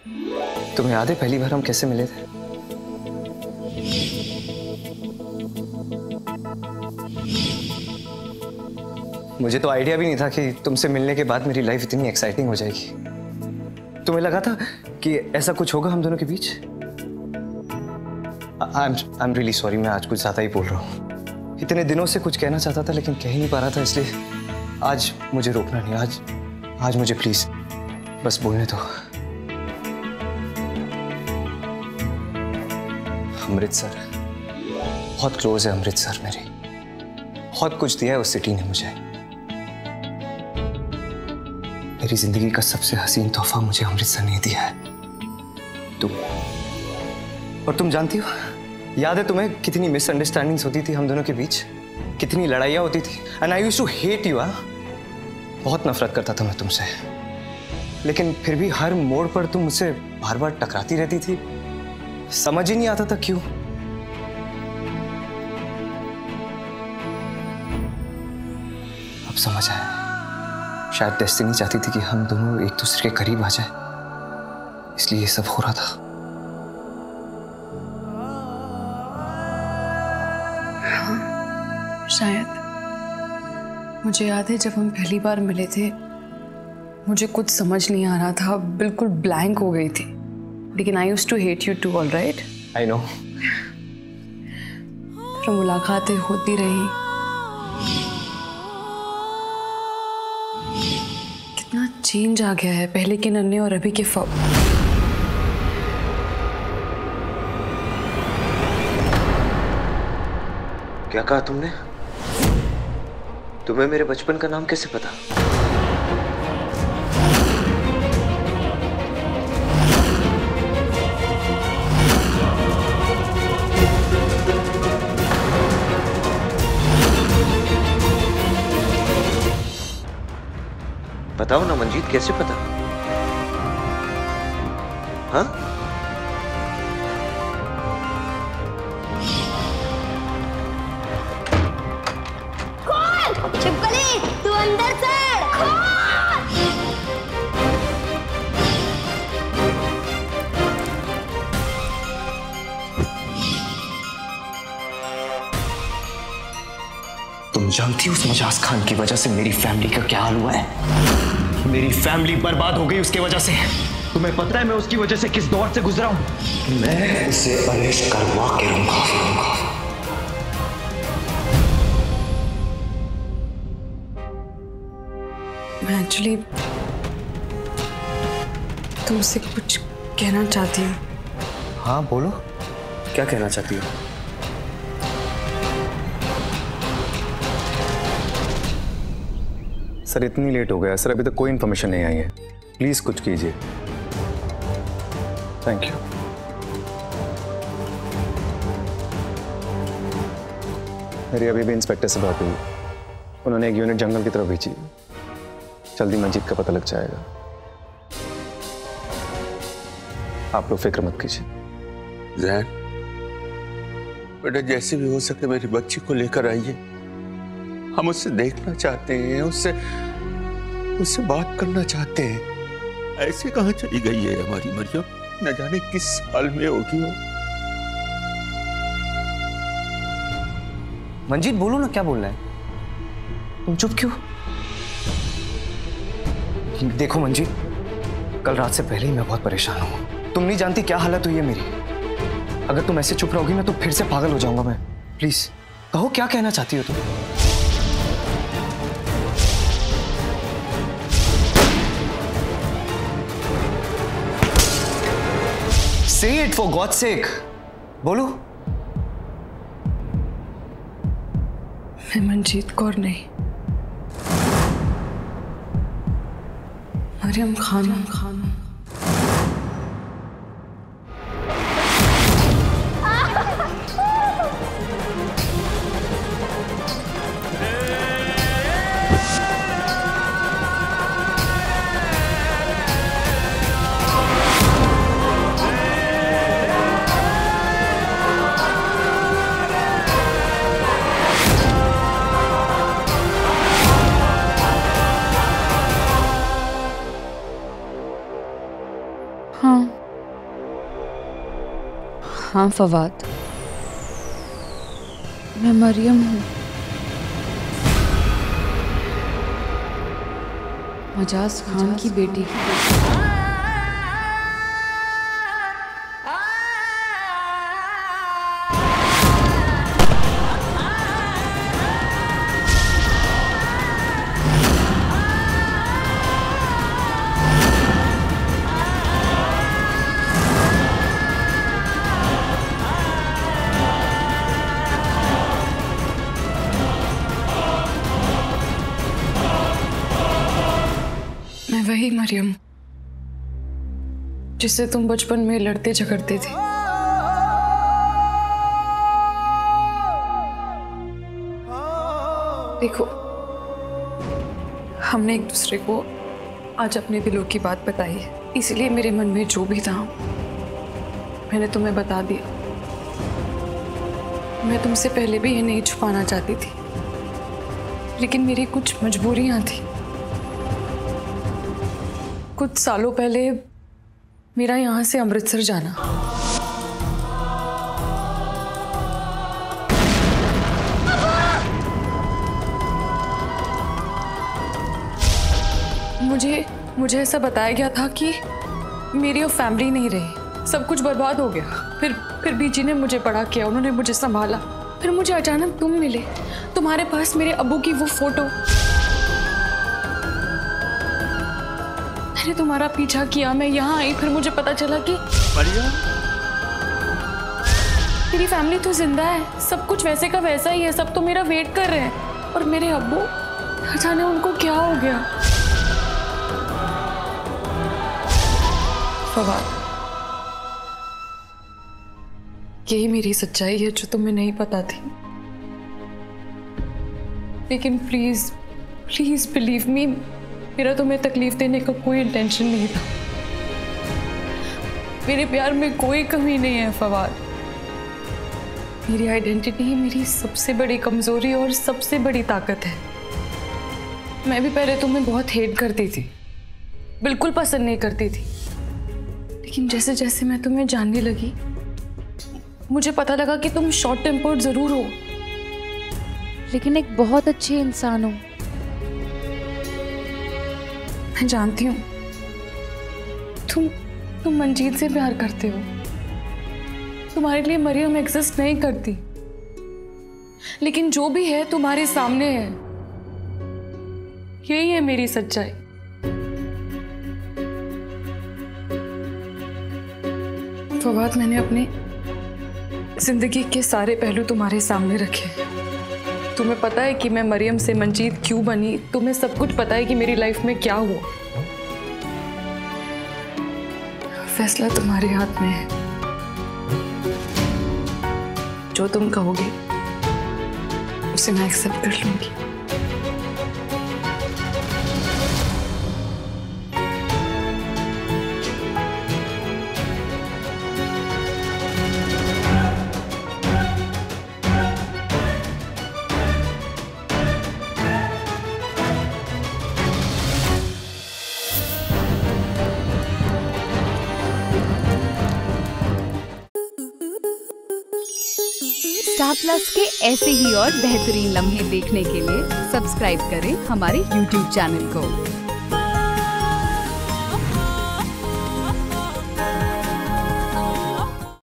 तुम्हें याद है पहली बार हम कैसे मिले थे? मुझे तो आइडिया भी नहीं था कि तुमसे मिलने के बाद मेरी लाइफ इतनी एक्साइटिंग हो जाएगी। तुम्हें लगा था कि ऐसा कुछ होगा हम दोनों के बीच? आई एम रियली सॉरी, मैं आज कुछ ज्यादा ही बोल रहा हूँ। इतने दिनों से कुछ कहना चाहता था लेकिन कह ही नहीं पा रहा था, इसलिए आज मुझे रोकना नहीं। आज मुझे प्लीज बस बोलने दो। अमृतसर बहुत क्लोज है, अमृतसर मेरे बहुत कुछ दिया है उस सिटी ने मुझे। मेरी जिंदगी का सबसे हसीन तोहफा मुझे अमृतसर ने दिया है, तुम। और तुम जानती हो, याद है तुम्हें कितनी मिसअंडरस्टैंडिंग्स होती थी हम दोनों के बीच, कितनी लड़ाइयाँ होती थी। And I used to hate you. बहुत नफरत करता था मैं तुमसे, लेकिन फिर भी हर मोड़ पर तुम मुझसे बार बार टकराती रहती थी। समझ ही नहीं आता था क्यों। अब समझ आया, शायद डेस्टिनी चाहती थी कि हम दोनों एक दूसरे के करीब आ जाए, इसलिए ये सब हो रहा था। हाँ, शायद। मुझे याद है जब हम पहली बार मिले थे, मुझे कुछ समझ नहीं आ रहा था, बिल्कुल ब्लैंक हो गई थी। लेकिन I used to hate you too, all right? I know. फिर मुलाकातें होती रही, कितना चेंज आ गया है पहले के नन्हे और अभी के क्या कहा तुमने? तुम्हें मेरे बचपन का नाम कैसे पता? बताओ ना मंजीत, कैसे पता? हाँ? कौन? छिपकली, तू अंदर चढ़। कौन? तुम जानती हो उस मजाज खान की वजह से मेरी फैमिली का क्या हाल हुआ है? मेरी फैमिली बर्बाद हो गई उसके वजह से। तुम्हें पता है मैं उसकी वजह से किस दौर से गुजरा हूं? मैं उसे अरेस्ट करवा के रहूंगा। मैं एक्चुअली तुमसे कुछ कहना चाहती हूँ। हाँ बोलो, क्या कहना चाहती हो? सर इतनी लेट हो गया सर, अभी तक कोई इन्फॉर्मेशन नहीं आई है, प्लीज कुछ कीजिए। Thank you. मेरी अभी भी इंस्पेक्टर से बात हुई, उन्होंने एक यूनिट जंगल की तरफ भेजी, जल्दी मंजीत का पता लग जाएगा। आप लोग फिक्र मत कीजिए। जैन बेटा, जैसे भी हो सके मेरी बच्ची को लेकर आइए, हम उससे देखना चाहते हैं, उससे बात करना चाहते हैं। ऐसे कहाँ चली गई है हमारी मरियम, न जाने किस साल में होगी वो। मंजीत बोलो ना, क्या बोलना है? तुम चुप क्यों? देखो मंजीत, कल रात से पहले ही मैं बहुत परेशान हूं। तुम नहीं जानती क्या हालत हुई है मेरी। अगर तुम ऐसे चुप रहोगी ना तो फिर से पागल हो जाऊंगा मैं। प्लीज कहो, क्या कहना चाहती हो तुम? Say it for God's sake. बोलो। मैं मंजीत कौर नहीं, मरियम खान। हाँ हाँ फवाद, मैं मरियम हूँ, मजाज खान की बेटी। मैं वही मरियम जिससे तुम बचपन में लड़ते झगड़ते थे। देखो, हमने एक दूसरे को आज अपने दिलों की बात बताई है, इसलिए मेरे मन में जो भी था मैंने तुम्हें बता दिया। मैं तुमसे पहले भी ये नहीं छुपाना चाहती थी, लेकिन मेरी कुछ मजबूरियां थी। कुछ सालों पहले मेरा यहाँ से अमृतसर जाना, मुझे ऐसा बताया गया था कि मेरी और फैमिली नहीं रही, सब कुछ बर्बाद हो गया। फिर बीजी ने मुझे बड़ा किया, उन्होंने मुझे संभाला। फिर मुझे अचानक तुम मिले, तुम्हारे पास मेरे अब्बू की वो फोटो। मैंने तुम्हारा पीछा किया, मैं यहाँ आई, फिर मुझे पता चला कि मरियम, तेरी फैमिली तो जिंदा है, सब कुछ वैसे का वैसा ही है, सब तो मेरा वेट कर रहे हैं। और मेरे अब्बू, अचानक उनको क्या हो गया? फवाद, यही मेरी सच्चाई है जो तुम्हें नहीं पता थी। लेकिन प्लीज प्लीज बिलीव मी, मेरा तुम्हें तकलीफ देने का कोई इंटेंशन नहीं था। मेरे प्यार में कोई कमी नहीं है फवाद। मेरी आइडेंटिटी ही मेरी सबसे बड़ी कमजोरी और सबसे बड़ी ताकत है। मैं भी पहले तुम्हें बहुत हेट करती थी, बिल्कुल पसंद नहीं करती थी, लेकिन जैसे जैसे मैं तुम्हें जानने लगी मुझे पता लगा कि तुम शॉर्ट टेम्पर्ड जरूर हो, लेकिन एक बहुत अच्छे इंसान हो। मैं जानती हूँ तुम मंजीत से प्यार करते हो, तुम्हारे लिए मरियम एग्जिस्ट नहीं करती, लेकिन जो भी है तुम्हारे सामने है। यही है मेरी सच्चाई। फवाद, मैंने अपनी जिंदगी के सारे पहलू तुम्हारे सामने रखे। तुम्हें पता है कि मैं मरियम से मंजीत क्यों बनी, तुम्हें सब कुछ पता है कि मेरी लाइफ में क्या हुआ। फैसला तुम्हारे हाथ में है, जो तुम कहोगे उसे मैं एक्सेप्ट कर लूंगी। स्टार प्लस के ऐसे ही और बेहतरीन लम्हे देखने के लिए सब्सक्राइब करें हमारे YouTube चैनल को।